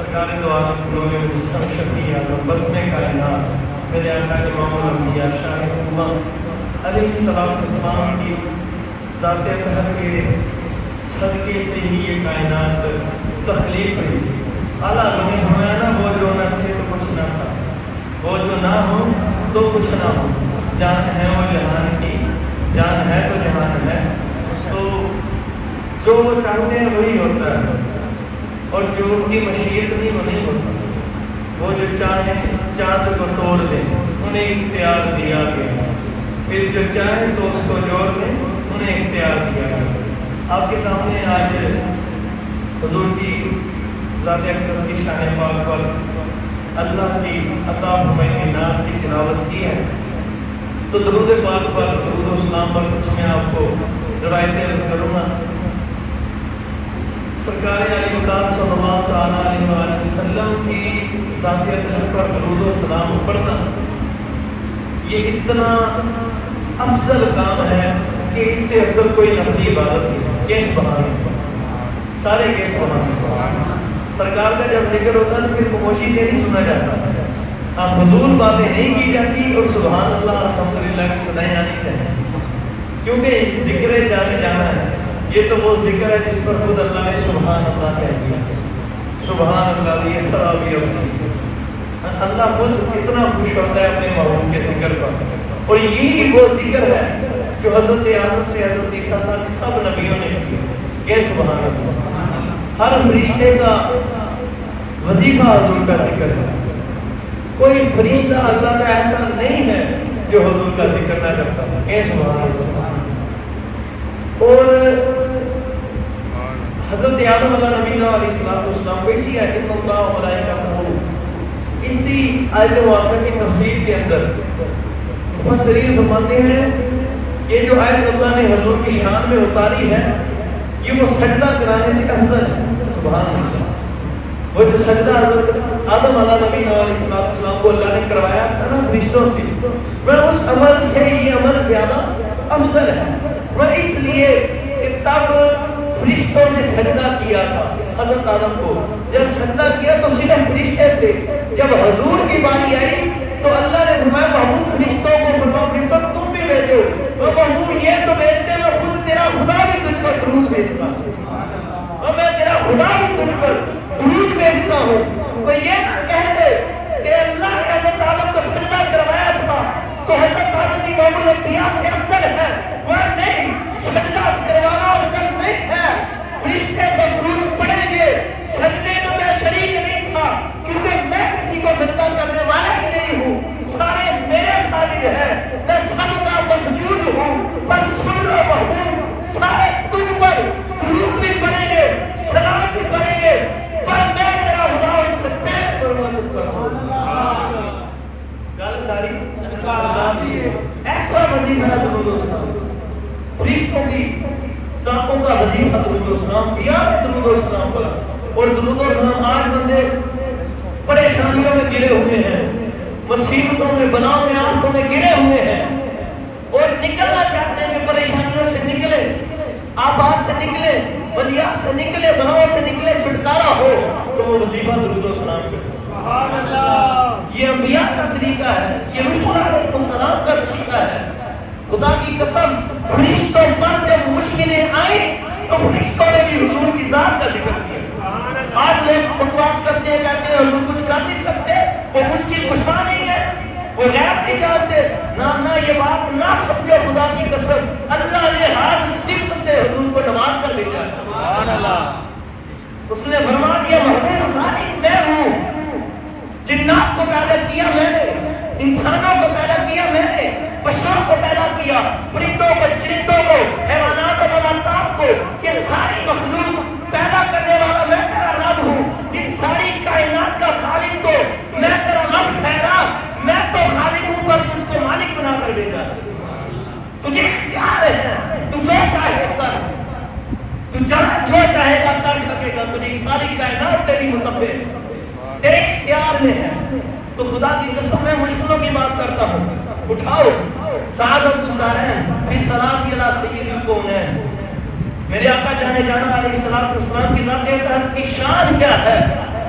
سرکار دو عالم نور مجسم شفیع عالم بزم کائنات میرے آقا امام الانبیاء شاہ امہ علیہ السلام کی ذات اطہر کے صدقے سے ہی یہ کائنات تخلیق ہوئی. اعلیٰ نے فرمایا نا وہ جو نہ تھے تو کچھ نہ تھا، وہ جو نہ ہو تو کچھ نہ ہو. جان ہے وہ جہان کی، جان ہے تو جہان ہے. تو جو وہ چاہتے ہیں وہی ہوتا ہے، اور جو ان کی مشیت نہیں وہ نہیں ہوتا. وہ جو چاہیں چاند کو توڑ دیں انہیں اختیار دیا گیا، پھر جو چاہیں تو اس کو جوڑ دیں انہیں اختیار دیا گیا. آپ کے سامنے آج حضور کی ذات اقدس کی شان پاک پر اللہ کی عطا فرمائی نعت کی تلاوت کی ہے. تو درود پاک پر، درود و سلام پر کچھ میں آپ کو روایتیں عرض کروں گا. سرکار علی مقام صلی اللہ تعالیٰ علیہ وآلہ وسلم کی ذات اطہر پر درود و سلام پڑھنا یہ اتنا افضل کام ہے کہ اس سے افضل کوئی نفلی عبادت نہیں. کیس بہانے سارے کیس بہانے سرکار کا جب ذکر ہوتا ہے تو پھر خاموشی سے نہیں سنا جاتا. اب فضول باتیں نہیں کی جاتی اور سبحان اللہ الحمدللہ کی صدائیں آنی چاہیے، کیونکہ ذکر جانے جانا ہے. یہ تو وہ ذکر ہے جس پر خود اللہ نے سبحان اللہ کہہ دیا. سبحان اللہ یہ سرابی اپنی اللہ خود اتنا خوش ہوتا ہے اپنے محبوب کے ذکر پر. اور یہی وہ ذکر ہے جو حضرت آدم سے حضرت عیسیٰ تک سب نبیوں نے کیا. یہ سبحان اللہ ہر فرشتے کا وظیفہ حضور کا ذکر ہے. کوئی فرشتہ اللہ کا ایسا نہیں ہے جو حضور کا ذکر نہ کرتا. یہ سبحان اللہ. اور حضرت آدم علیہ نبی علیہ السلام کو اسی آیت اللہ و ملائکہ اسی آیت واقعہ کی تفسیر کے اندر مفسرین فرماتے ہیں یہ جو آیت اللہ نے حضور کی شان میں اتاری ہے یہ وہ سجدہ کرانے سے افضل ہے. سبحان اللہ. وہ جو سجدہ حضرت آدم علیہ نبی علیہ السلام کو اللہ نے کروایا تھا نا فرشتوں سے، وہ اس عمل سے یہ عمل زیادہ افضل ہے. وہ اس لیے کہ تب فرشتوں نے سجدہ کیا تھا حضرت آدم کو. جب سجدہ کیا تو صرف فرشتے تھے. جب حضور کی باری آئی تو اللہ نے فرمایا محبوب فرشتوں کو فرمایا فرشتوں تم بھی بھیجو. وہ محبوب یہ تو بھیجتے میں خود تیرا خدا بھی تجھ پر درود بھیجتا ہوں، اور میں تیرا خدا بھی تجھ پر درود بھیجتا ہوں. کوئی یہ نہ کہہ دے کہ اللہ نے حضرت آدم کو سجدہ کروایا تھا تو حضرت آدم کی معمول انبیاء سے افضل ہے. وہ نہیں، سجدہ کروانا افضل نہیں ہے. فرشتے تو درود پڑھیں گے. سجدے میں میں شریک نہیں تھا کیونکہ میں کسی کو سجدہ کرنے والا ہی نہیں ہوں. سارے میرے ساجد ہیں، میں سب کا مسجود ہوں. پر سن لو محبوب، سارے تجھ پر درود بھی پڑھیں گے، سلام بھی پڑھیں گے، پر میں تیرا خدا ان سے پیش کروں گا. سبحان اللہ. گل ساری ایسا وظیفہ ہے درود و سلام. فرشتوں کی ذاتوں کا وظیفہ درود و سلام کیا ہے. درود و سلام پڑھا. اور درود و سلام آج بندے پریشانیوں میں گرے ہوئے ہیں، مصیبتوں میں بلاؤں میں آفتوں میں گرے ہوئے ہیں اور نکلنا چاہتے ہیں کہ پریشانیوں سے نکلے، آفات سے نکلے، بلیات سے نکلے، بلاؤں سے نکلے، چھٹکارا ہو تو وہ وظیفہ درود و سلام کرے. سبحان اللہ. یہ انبیاء کا طریقہ ہے، یہ رسول علیہ السلام کا طریقہ ہے. خدا کی قسم فرشتوں پر جب مشکلیں آئیں تو فرشتوں نے بھی حضور کی ذات کا ذکر کیا. آج لوگ بکواس کرتے ہیں، کہتے ہیں حضور کچھ کر نہیں سکتے، وہ مشکل کشا نہیں ہے، وہ غیب نہیں جانتے. نہ یہ بات نہ سمجھو. خدا کی قسم اللہ نے ہر صفت سے حضور کو نواز کر بھیجا. سبحان اللہ. اس نے فرما دیا محبوب خالق میں ہوں. جنات کو پیدا کیا میں نے، انسانوں کو پیدا کیا میں نے، بشروں کو پیدا کیا، پرندوں کو، چرندوں کو، حیوانات اور نباتات کو. یہ ساری مخلوق پیدا کرنے والا میں تیرا رب ہوں. اس ساری کائنات کا خالق تو میں تیرا رب ٹھہرا. میں تو خالق ہوں پر تجھ کو مالک بنا کر بھیجا. تجھے اختیار ہے، تو جو چاہے کر، تو جو چاہے گا کر سکے گا. تجھے ساری کائنات تیری مطابق تیرے اختیار میں ہے. تو خدا کی قسم میں مشکلوں کی بات کرتا ہوں. اٹھاؤ سعادت الدارین فی صلاۃ علی سید الکونین. میرے آقا جانے جانا علیہ السلام کی ذات اطہر کی شان کیا ہے،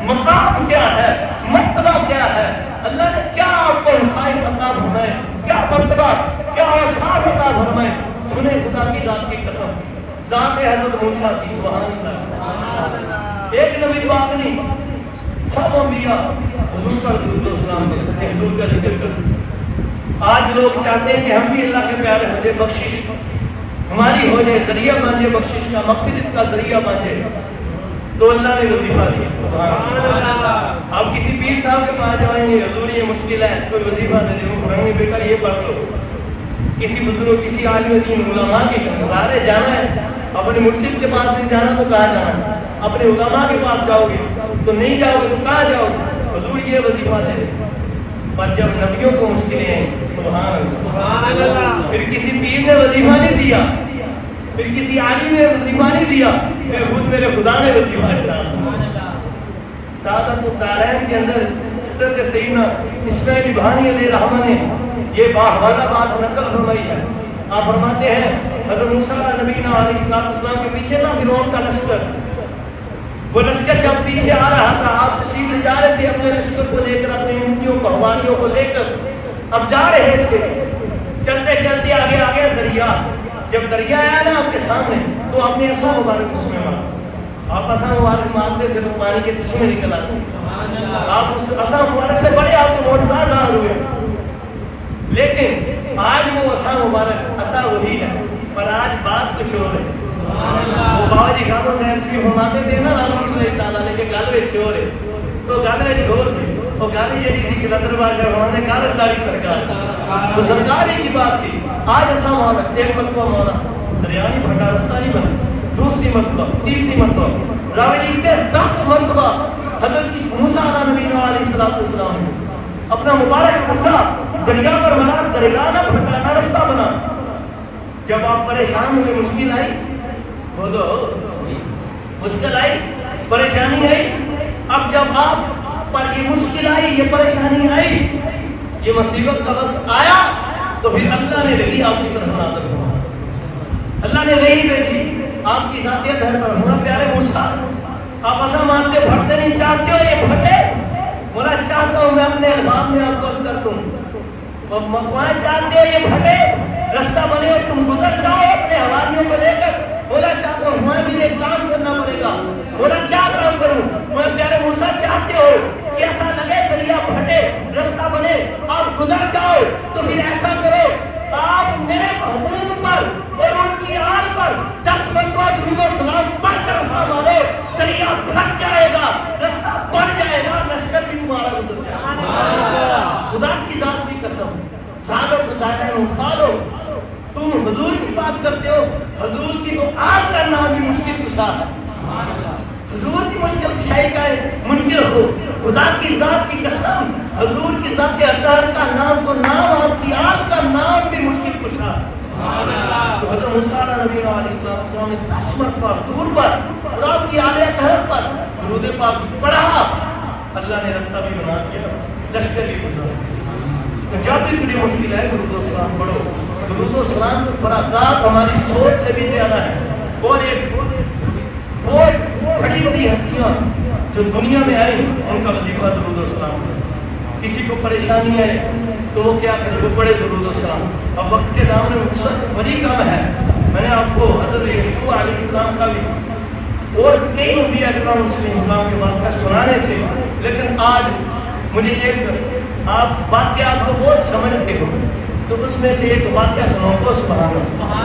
مقام مقام کیا ہے, مرتبہ کیا ہے, اللہ نے کیا آپ کو وسائل عطا فرمائے, کیا مرتبہ, کیا اوصاف عطا فرمائے. سنیں خدا کی ذات کی قسم, ذات حضرت موسیٰ کی, سبحان اللہ, ایک نبی پاک نہیں, سب انبیاء حضور پر درود و سلام کرتے ہیں, حضور کا ذکر کرتے ہیں. آج لوگ چاہتے ہیں کہ ہم بھی اللہ کے پیارے ہو جائے, بخشش ہماری ہو جائے, ذریعہ بن جائے بخشش کا, مغفرت کا ذریعہ بن جائے. تو اللہ نے وظیفہ دیا, سبحان اللہ. آپ کسی پیر صاحب کے پاس جائیں گے, حضور یہ مشکل ہے, کوئی وظیفہ دے دیں, وہ پڑھیں گے, بیٹا یہ پڑھ لو. کسی بزرگ, کسی عالم دین, علماء کے گزارے جانا ہے, اپنے مرشد کے پاس نہیں جانا تو کہاں جانا ہے, اپنے علماء کے پاس جاؤ گے تو نہیں جاؤ گے تو کہاں جاؤ گے. حضور یہ وظیفہ دے دیں. پر جب نبیوں کو مشکلیں ہیں, سبحان اللہ, پھر کسی پیر نے وظیفہ نہیں دیا, پھر کسی عالم نے وظیفہ نہیں دیا, پھر خود میرے خدا نے وظیفہ ارشاد. سعادت الدارین کے اندر حضرت سیدنا اسماعیل ابراہیم علیہ الرحمہ نے یہ باحالہ بات نقل فرمائی ہے. آپ فرماتے ہیں حضرت موسیٰ نبینا علیہ السلام کے پیچھے نا فرعون کا لشکر, وہ لشکر جب پیچھے آ رہا تھا, آپ تشریف لے جا رہے تھے اپنے لشکر کو لے کر, اپنے اونٹیوں کو, حواریوں کو لے کر, اب جا رہے تھے. چلتے چلتے آگے آگے دریا, جب دریا آیا نا آپ کے سامنے تو آپ نے عصا مبارک اس میں مارا. آپ عصا مبارک مارتے تھے تو پانی کے چشمے نکل آتے. آپ اس عصا مبارک سے بڑے آپ کو معجزہ ظاہر ہوئے. لیکن آج وہ عصا مبارک عصا وہی ہے, پر آج بات کچھ اور ہے. وہ بابا جی خانوں سے بھی فرماتے تھے نا رحمۃ اللہ تعالیٰ نے کہ گل وچ چھوڑ ہے, تو گل وچ چھوڑ سی, وہ گل جڑی سی کہ نظر بادشاہ فرماتے ہیں گل ساری سرکار, وہ سرکار ہی کی بات تھی. آج ایسا مولا, ایک مرتبہ مولا دریا نہیں پھٹا, رستہ نہیں بنا, دوسری مرتبہ, تیسری مرتبہ, راوی لکھتے ہیں 10 مرتبہ حضرت موسیٰ علیہ السلام نے اپنا مبارک عصا دریا پر ملا, دریا نہ پھٹا, نہ رستہ بنا. جب آپ پریشان ہوئے, مشکل آئی, بولو مشکل آئی, پریشانی آئی, اب جب آپ پر یہ مشکل آئی, یہ پریشانی آئی, یہ مصیبت کا وقت آیا, تو پھر اللہ نے وہی آپ کی طرف نازل فرمایا. اللہ نے وہی بھیجی آپ کی ذاتیت گھر پر. ہوا پیارے موسیٰ, آپ ایسا مانتے پھٹتے نہیں, چاہتے ہو یہ پھٹے, بولا چاہتا ہوں میں اپنے الفاظ میں آپ کو عرض کر دوں, مکوائیں چاہتے ہو یہ پھٹے, رستہ بنے اور تم گزر جاؤ اپنے حواریوں کو لے کر. بولا چاہتا ہوں میں بھی ایک کام کرنا پڑے گا. بولا کیا کام کروں. میں پیارے موسیٰ چاہتے ہو کہ ایسا لگے دریا پھٹے, رستہ بنے, آپ گزر جاؤ, تو پھر ایسا کرو, آپ میرے محبوب پر اور ان کی آل پر 10 مرتبہ درود و سلام پڑھ کر رستہ مارو, دریا پھٹ جائے گا, رستہ بن جائے گا, لشکر بھی تمہارا گزر جائے گا. خدا کی ذات کی قسم, سعادت الدارین اٹھا لو. تم حضور کی بات کرتے ہو, حضور کی تو آگ کا نام بھی مشکل کشا ہے. حضور کی مشکل کشائی کا منکر ہو, خدا کی ذات کی قسم, حضور کی ذات اطہر کا نام تو نام, آپ کی آگ کا نام بھی مشکل کشا ہے. تو حضرت موسیٰ علیہ السلام نے 10 مرتبہ حضور پر اور آپ کی آل اطہر پر درود پاک پڑھا, اللہ نے رستہ بھی بنا دیا, لشکر بھی گزارا. جب بھی تجھے مشکل ہے درود و سلام پڑھو. درود و سلام پر برکات ہماری سوچ سے بھی زیادہ ہے. اور ایک بہت بڑی بڑی ہستیاں جو دنیا میں آئی, ان کا وظیفہ درود و سلام. کسی کو پریشانی ہے تو وہ کیا کرے, وہ پڑھے درود و سلام. اب وقت کے دامن میں مقصد بڑی کم ہے. میں نے آپ کو حضرت یشوع علیہ السلام کا بھی اور کئی انبیاء اکرام مسلم اسلام کے واقعہ سنانے تھے, لیکن آج مجھے ایک آپ واقعات کو بہت سمجھتے ہو تو اس میں سے ایک واقعہ سناؤں کو. سبحان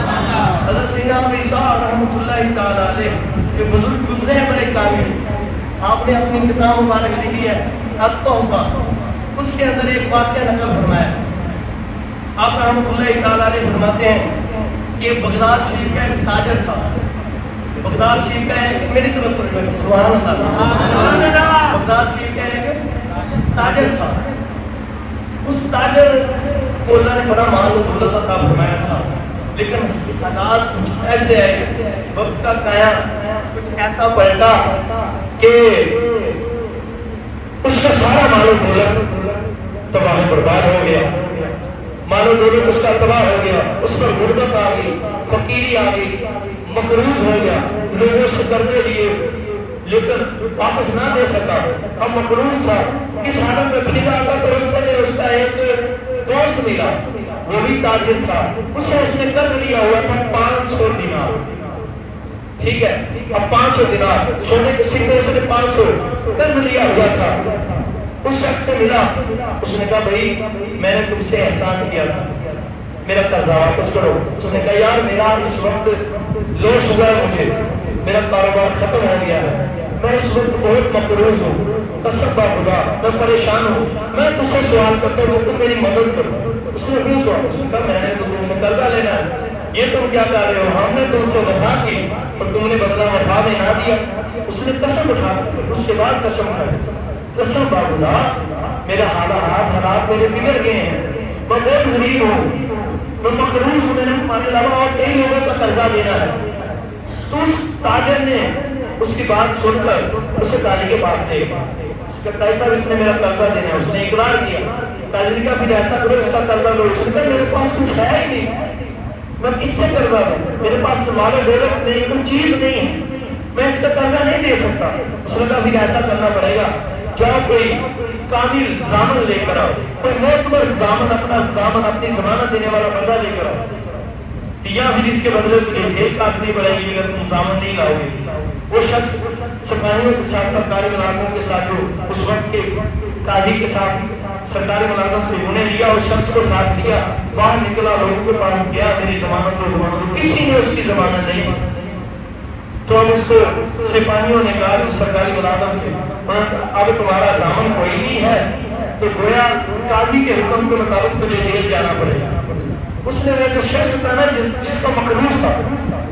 اللہ. حضرت سیدنا عیسیٰ رحمۃ اللہ تعالیٰ علیہ کے بزرگ گزرے ہیں بڑے کامل. آپ نے اپنی کتاب مبارک لکھی ہے التوبہ, اس کے اندر ایک واقعہ نقل فرمایا. آپ رحمۃ اللہ تعالیٰ علیہ فرماتے ہیں کہ بغداد شریف کا ایک تاجر تھا. بغداد شریف کا ایک, میری طرف سبحان اللہ, بغداد شریف کا ایک تاجر تھا. اس تاجر کو اللہ نے بڑا مال و دولت عطا فرمایا تھا, لیکن حالات کچھ ایسے آئے, وقت کا قیا کچھ ایسا پلٹا کہ اس کا سارا مال و دولت تباہ برباد ہو گیا. مال و دولت اس کا تباہ ہو گیا, اس پر غربت آ گئی, فقیری آ گئی, مقروض ہو گیا, لوگوں سے قرضے لیے, لیکن واپس نہ دے سکا، اب مقروض تھا، اس حالت میں بھیجا آتا تو رستے میں اس کا ایک دوست ملا، وہ بھی تاجر تھا، اس نے قرض لیا ہوا تھا 500 دینار، ٹھیک ہے، اب 500 دینار سونے کے سکے، اس نے 500 قرض لیا ہوا تھا، اس شخص سے ملا، اس نے کہا بھائی میں نے تم سے احسان کیا تھا، میرا قرضہ واپس کرو۔ اس نے کہا یار میرا اس وقت لوس ہوا ہے، مجھے میرا کاروبار ختم ہو گیا ہے، میں اس وقت بہت مقروض ہوں، قسم خدا میں پریشان ہوں، میں تجھ سے سوال کرتا ہوں تم میری مدد کرو۔ اس نے کیوں سوال؟ اس نے کہا میں نے تو تم سے قرضہ لینا ہے، یہ تم کیا کر رہے ہو؟ ہم نے تم سے وفا کی اور تم نے بدلہ وفا میں نہ دیا۔ اس نے قسم اٹھا، اس کے بعد قسم اٹھائی، قسم خدا میرا حالات میرے بگڑ گئے ہیں، میں بہت غریب ہوں، میں مقروض ہوں، میں نے تمہارے علاوہ اور کئی لوگوں کا قرضہ دینا ہے۔ تو اس تاجر نے اس کی بات سن کر اسے قاضی کے پاس لے گیا، اس کا قاضی صاحب اس نے میرا قرضہ دینا ہے، اس نے اقرار کیا، قاضی کا پھر ایسا کرو اس کا قرضہ لو، اس نے کہا میرے پاس کچھ ہے ہی نہیں، میں کس سے قرضہ دوں، میرے پاس تو مال و دولت نہیں، کوئی چیز نہیں ہے، میں اس کا قرضہ نہیں دے سکتا۔ اس نے کہا پھر ایسا کرنا پڑے گا، جاؤ کوئی کامل ضامن لے کر آؤ، کوئی معتبر ضامن، اپنا ضامن، اپنی ضمانت دینے والا بندہ لے کر آؤ، یا پھر اس کے بدلے تجھے جیل کاٹنی پڑے گی اگر تم ضامن نہیں لاؤ گے۔ وہ شخص سرکاریوں کے ساتھ، سرکاری ملازموں کے ساتھ، جو اس وقت کے قاضی کے ساتھ سرکاری ملازم تھے، انہیں لیا، اس شخص کو ساتھ لیا، باہر نکلا، لوگوں کے پاس گیا، میری ضمانت دو، ضمانت دو، کسی نے اس کی ضمانت نہیں دی۔ تو اب اس کو سپاہیوں نے کہا جو سرکاری ملازم تھے، اب تمہارا ضامن کوئی نہیں ہے، تو گویا قاضی کے حکم کے مطابق تجھے جیل جانا پڑے گا۔ اس نے جو شخص تھا نا جس کا مقروض تھا،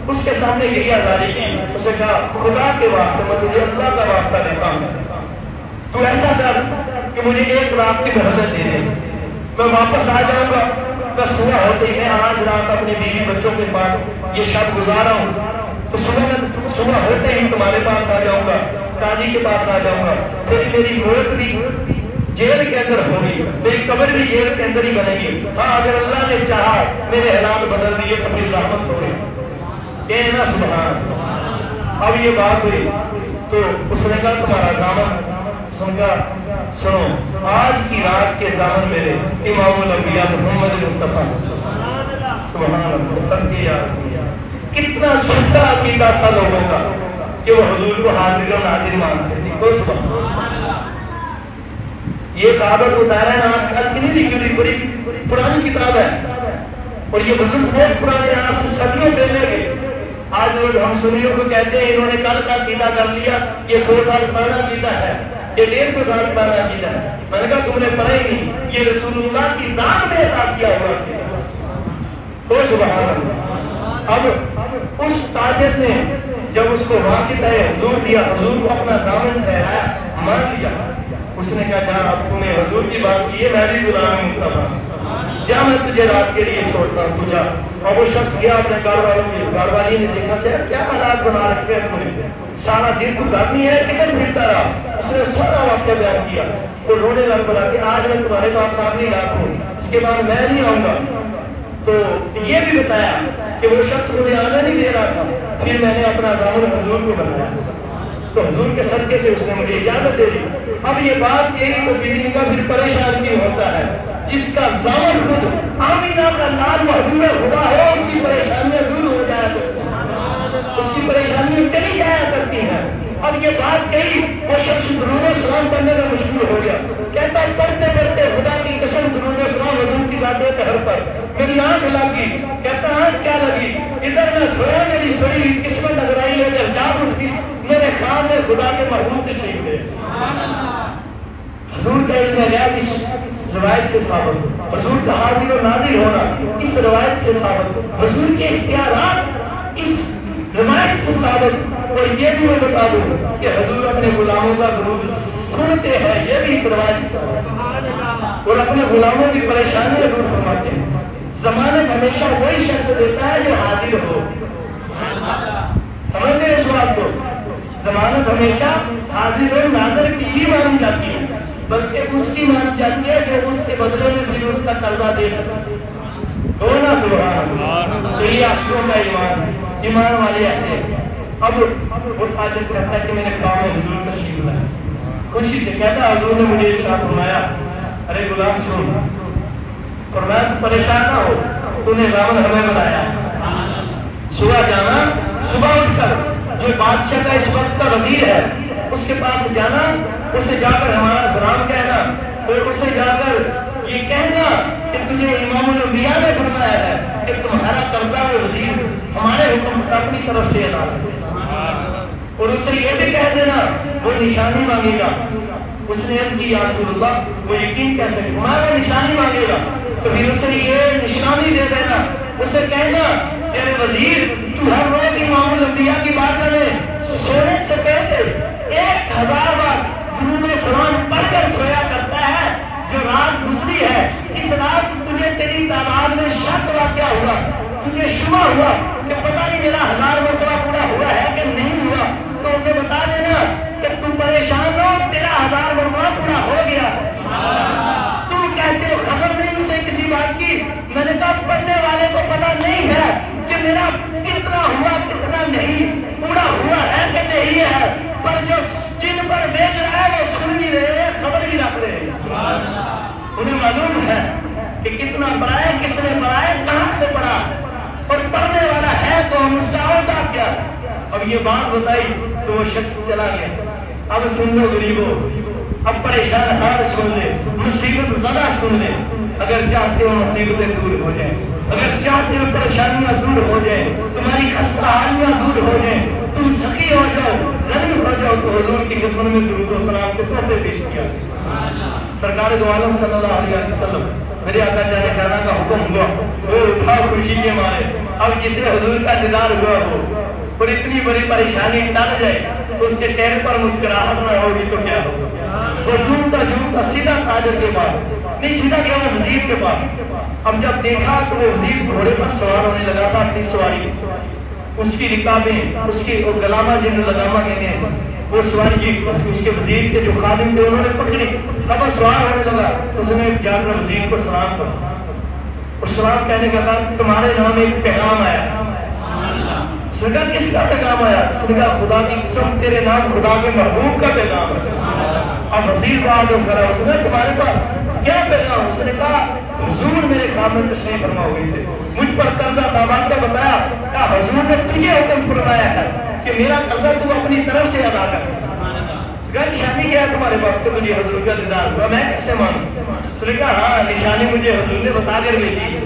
اس کے سامنے گریہ زاری کی، اسے کہا خدا کے واسطے میں تجھے اللہ کا واسطہ دیتا ہوں، تو ایسا کر کہ مجھے 1 رات کی مہلت دے دے، میں واپس آ جاؤں گا، میں صبح ہوتے ہی، میں آج رات اپنی بیوی بچوں کے پاس یہ شب گزارا ہوں، تو صبح ہوتے ہی تمہارے پاس آ جاؤں گا، قاضی کے پاس آ جاؤں گا، پھر میری موت بھی جیل کے اندر ہوگی، میری قبر بھی جیل کے اندر ہی بنے گی، ہاں اگر اللہ نے چاہا میرے حالات بدل دیے تو پھر رحمت ہوگی، کہنا سبحان۔ اب یہ بات ہوئی تو اس نے کہا تمہارا ضامن، سمجھا، سنو آج کی رات کے ضامن میرے امام الانبیاء محمد مصطفیٰ سبحان اللہ سب کی یاد، کتنا سچا عقیدہ تھا لوگوں کا کہ وہ حضور کو حاضر و ناظر مانتے تھے، کوئی سبحان اللہ۔ یہ صحابہ کو دائرہ آج کل کی نہیں لکھی ہوئی، بڑی پرانی کتاب ہے، اور یہ بزرگ بہت پرانے، آج سے صدیوں پہلے کے، آج لوگ ہم سنیوں کو کہتے ہیں انہوں نے کل کا عقیدہ کر لیا، یہ 100 سال پرانا عقیدہ ہے، یہ 150 سال پرانا عقیدہ ہے۔ میں نے کہا تم نے پڑھا ہی نہیں، یہ رسول اللہ کی ذات میں عطا کیا ہوا عقیدہ، تو سبحان اللہ۔ اب اس تاجر نے جب اس کو واسطہ حضور دیا، حضور کو اپنا ضامن ٹھہرایا، مان لیا، اس نے کہا جہاں اب تم نے حضور کی بات کی ہے، میں بھی غلام مصطفیٰ، جا میں تجھے رات کے لیے چھوڑتا ہوں، تو جا۔ اور وہ شخص گیا اپنے گھر والوں کے، گھر والی نے دیکھا کیا حالات بنا رکھے ہیں تم نے، سارا دن تو گھر نہیں ہے، کدھر پھرتا رہا، اس نے سارا واقعہ بیان کیا، وہ رونے لگ پڑا کہ آج میں تمہارے پاس سامنے رات ہوں، اس کے بعد میں نہیں آؤں گا۔ تو یہ بھی بتایا کہ وہ شخص مجھے آنے نہیں دے رہا تھا، پھر میں نے اپنا ضامن حضور کو بنایا، تو حضور کے صدقے سے اس نے مجھے اجازت دے دی۔ اب یہ بات یہی تو بیوی کا پھر پریشان کیوں ہوتا ہے، جس کا ضامن خود آمینہ کا لال محبوب خدا ہے، اس کی پریشانیاں دور ہو جائے تو اس کی پریشانیاں چلی جایا کرتی ہیں۔ اب یہ بات کہی، وہ شخص درود و سلام کرنے میں مشغول ہو گیا، کہتا پڑھتے پڑھتے خدا کی قسم درود و سلام حضور کی ذات طاہر پر، میری آنکھ لگی، کہتا آنکھ کیا لگی، ادھر میں سویا، میری سوئی ہوئی قسمت اگر آئی لے کر جاگ اٹھی، میرے خواب میں خدا کے محبوب تشریف لے۔ حضور کا علم غیب اس روایت سے ثابت، حضور کا حاضر و ناظر ہونا اس روایت سے ثابت، حضور کے اختیارات اس روایت سے ثابت، اور یہ بھی میں بتا دوں کہ حضور اپنے غلاموں کا درود سنتے ہیں، یہ بھی اس روایت سے ثابت، اور اپنے غلاموں کی پریشانیاں دور فرماتے ہیں۔ ضمانت ہمیشہ وہی شخص دیتا ہے جو حاضر ہو، سمجھتے ہیں اس بات کو، ضمانت ہمیشہ حاضر و ناظر کی ہی مانی جاتی ہے، بلکہ اس کی مانی جاتی ہے جو اس کے بدلے میں پھر اس کا قرضہ دے سکے، تو نا سبحان اللہ۔ تو یہ عاشقوں کا ایمان، ایمان والے ایسے اب وہ تاجر کہتا ہے کہ میرے کام میں حضور تشریف لائے، خوشی سے کہتا ہے حضور نے مجھے ارشاد فرمایا ارے غلام سن، فرمایا پریشان نہ ہو، تو نے رامن ہمیں بنایا، صبح جانا، صبح اٹھ کر جو بادشاہ کا اس وقت کا وزیر ہے اس کے پاس جانا، اسے جا کر ہمارا سلام کہنا اور اسے جا کر یہ کہنا کہ تجھے امام الانبیاء نے فرمایا ہے کہ تمہارا قرضہ و وزیر ہمارے حکم اپنی طرف سے ادا کرے، اور اسے یہ بھی کہہ دینا وہ نشانی مانگے گا۔ اس نے عرض کی یا رسول اللہ وہ یقین کیسے، ہمارا نشانی مانگے گا تو پھر اسے یہ نشانی دے دینا، اسے کہنا میرے وزیر تو ہر روز امام الانبیاء کی بارگاہ میں سونے سے پہلے 1000 بار درود و سلام پڑھ کر سویا کرتا ہے، جو رات گزری ہے اس رات تجھے تیری تعداد میں شک واقع ہوا، تجھے شبہ ہوا کہ پتہ نہیں میرا 1000 مرتبہ پورا ہوا ہے کہ نہیں ہوا، تو اسے بتا دینا کہ تم پریشان ہو، تیرا 1000 مرتبہ پورا ہو گیا۔ تم کہتے ہو خبر نہیں اسے کسی بات کی، میں نے کہا پڑھنے والے کو پتہ نہیں ہے کہ میرا کتنا ہوا کتنا نہیں، پورا ہوا ہے کہ نہیں ہے، پر جو جن پر بیچ رہا ہے وہ سن بھی رہے ہیں، خبر بھی رکھ رہے ہیں، انہیں معلوم ہے کہ کتنا پڑھا ہے، کس نے پڑھا ہے، کہاں سے پڑھا، اور پڑھنے والا ہے تو ہم اس کا عہدہ کیا۔ اب یہ بات بتائی تو وہ شخص چلا گیا۔ اب سن لو غریبو، اب پریشان حال سن لے، مصیبت زدہ سن لے، اگر چاہتے ہو مصیبتیں دور ہو جائیں، اگر چاہتے ہو پریشانیاں دور ہو جائیں، تمہاری خستہ حالیاں دور ہو جائیں، تم سخی ہو جاؤ، غنی ہو جاؤ، تو حضور کی خدمت میں درود و سلام کے تحفے پیش کیا۔ سرکار دو عالم صلی اللہ علیہ وسلم میرے آقا جانے جانا کا حکم ہوا، وہ اٹھا خوشی کے مارے، اب جسے حضور کا دیدار ہوا ہو اور اتنی بڑی پریشانی ٹل جائے اس کے چہرے پر مسکراہٹ نہ ہوگی تو کیا ہوگا؟ وہ جھومتا سیدھا تاجر کے پاس نہیں، سیدھا گیا وہ وزیر کے پاس۔ اب جب دیکھا تو وہ وزیر گھوڑے پر سوار ہونے لگا تھا اپنی سواری، اس کی رکابیں، اس کی غلامہ جن لگامہ کہتے ہیں، وہ سواری اس کے وزیر کے جو خادم تھے انہوں نے پکڑی، اب سوار ہونے لگا، اس نے جا کر وزیر کو سلام کیا، اور سلام کہنے کا کہا تمہارے نام ایک پیغام آیا۔ اس نے کہا کس کا پیغام آیا؟ اس نے کہا خدا کی قسم تیرے نام خدا کے محبوب کا پیغام ہے۔ اب وزیر کو آدم کرا، اس نے تمہارے پاس کیا پیغام؟ اس نے کہا حضور میرے خامن تشریف فرما ہوئے تھے، مجھ پر قرضہ داماد کا بتایا، کہا حضور نے تجھے حکم فرمایا ہے کہ میرا قرضہ تو اپنی طرف سے ادا کر۔ نشانی کیا ہے تمہارے پاس کہ مجھے حضور کا دیدار ہوا، میں کیسے مانوں؟ اس نے کہا ہاں نشانی مجھے حضور نے بتا کر بھیجی،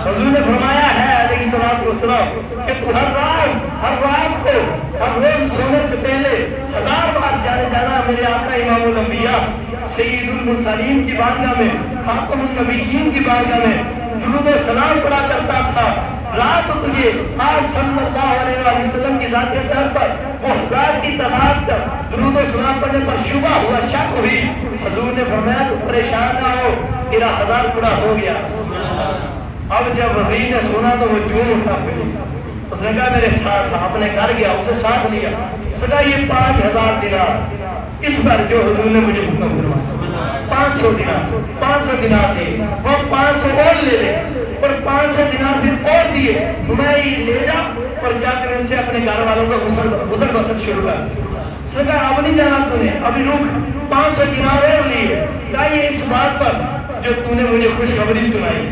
حضور نے فرمایا ہے علیہ الصلوۃ والسلام کہ تو ہر رات کو ہر روز سونے سے پہلے 1000 بار جانا میرے آقا امام الانبیاء سید المرسلین کی بارگاہ میں، خاتم النبیین کی بارگاہ میں درود و سلام پڑھا کرتا تھا۔ رات تجھے آپ صلی اللہ علیہ وسلم کی ذات اطہر پر وہ 1000 کی تعداد کا درود و سلام پڑھنے پر شبہ ہوا، شک ہوئی، حضور نے فرمایا تو پریشان نہ ہو، تیرا 1000 پورا ہو گیا۔ اب جب وزیر نے سنا تو وہ جون اٹھا پڑی، اس نے کہا میرے ساتھ، اپنے گھر گیا، اسے ساتھ لیا، اس نے کہا یہ 5000 دینار اس پر جو حضور نے مجھے حکم فرمایا، 500 دینار دے، وہ 500 اور لے لے، اور 500 دینار پھر اور دیے، میں لے جا اور جا کر ان سے اپنے گھر والوں کا گزر بسر شروع کر۔ اس نے کہا اب نہیں جانا تو نے، ابھی رک، 500 دینار اور لیے، کہا یہ اس بات پر جو تو نے مجھے خوشخبری سنائی،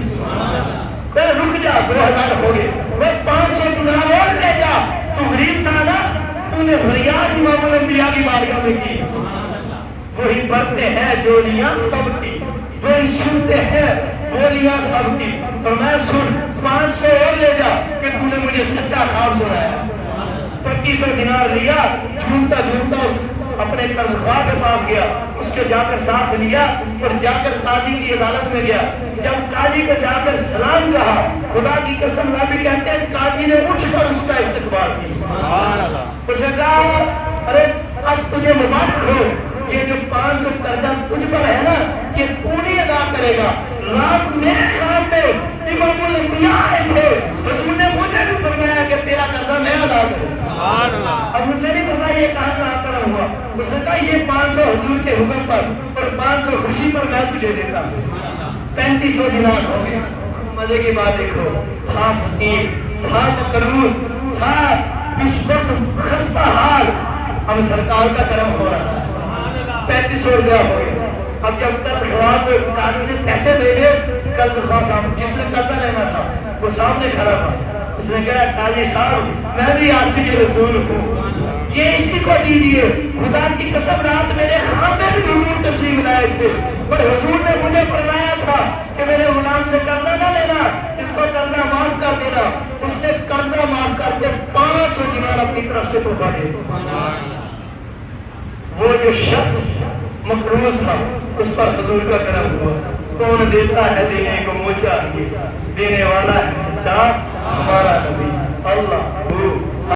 کہا رک جا، 2000 ہو گئے، وہ 500 دینار اور لے جا، تو غریب تھا نا، تو نے فریاد امام الانبیاء کی بارگاہ میں کی، وہی پڑھتے ہیں جولیاں سب کی، وہی سنتے ہیں بولیاں سب کی، اور میں سن 500 اور لے جا کہ تو نے مجھے سچا خواب سنایا۔ 2500 دینار لیا، جھومتا اس اپنے قرض خواہ کے پاس گیا، اس کو جا کر ساتھ لیا اور جا کر قاضی کی عدالت میں گیا۔ جب قاضی کو جا کر سلام کہا، خدا کی قسم نبی کہتے ہیں قاضی نے اٹھ کر اس کا استقبال کیا، اس نے کہا ارے اب تجھے مبارک ہو، یہ جو 500 قرضہ تجھ پر ہے نا یہ تو نہیں ادا کرے گا، رات میرے خواب میں امام الانبیاء آئے تھے، حضور نے مجھے بھی فرمایا کہ تیرا قرضہ میں ادا کروں۔ اب مجھ سے نہیں فرمایا یہ کہاں کرم ہوا، اس نے کہا یہ 500 حضور کے حکم پر اور 500 خوشی پر میں تجھے دیتا ہوں۔ 3500 دینار ہو گیا۔ مزے کی بات دیکھو، تھا فقیر، تھا مقروض، تھا اس وقت خستہ حال ہم سرکار کا کرم ہو رہا ہے 3500 روپیہ ہو گیا اب جب قرض خراب قاضی نے پیسے دے دے قرض خواہ جس نے قرضہ لینا تھا وہ سامنے کھڑا تھا اس نے کہا قاضی صاحب میں بھی عاشق رسول ہوں یہ اسی کو دیجیے خدا کی قسم رات میرے خواب میں بھی حضور تشریف لائے تھے پر حضور نے مجھے فرمایا تھا کہ میرے غلام سے قرضہ نہ لینا اس کو قرضہ معاف کر دینا اس نے قرضہ معاف کر کے 500 دینار اپنی طرف سے تحفہ دے وہ جو شخص مقروض تھا اس پر حضور کا کرم ہوا کون دیتا ہے دینے کو منہ چاہیے دینے والا ہے سچا ہمارا نبی اللہ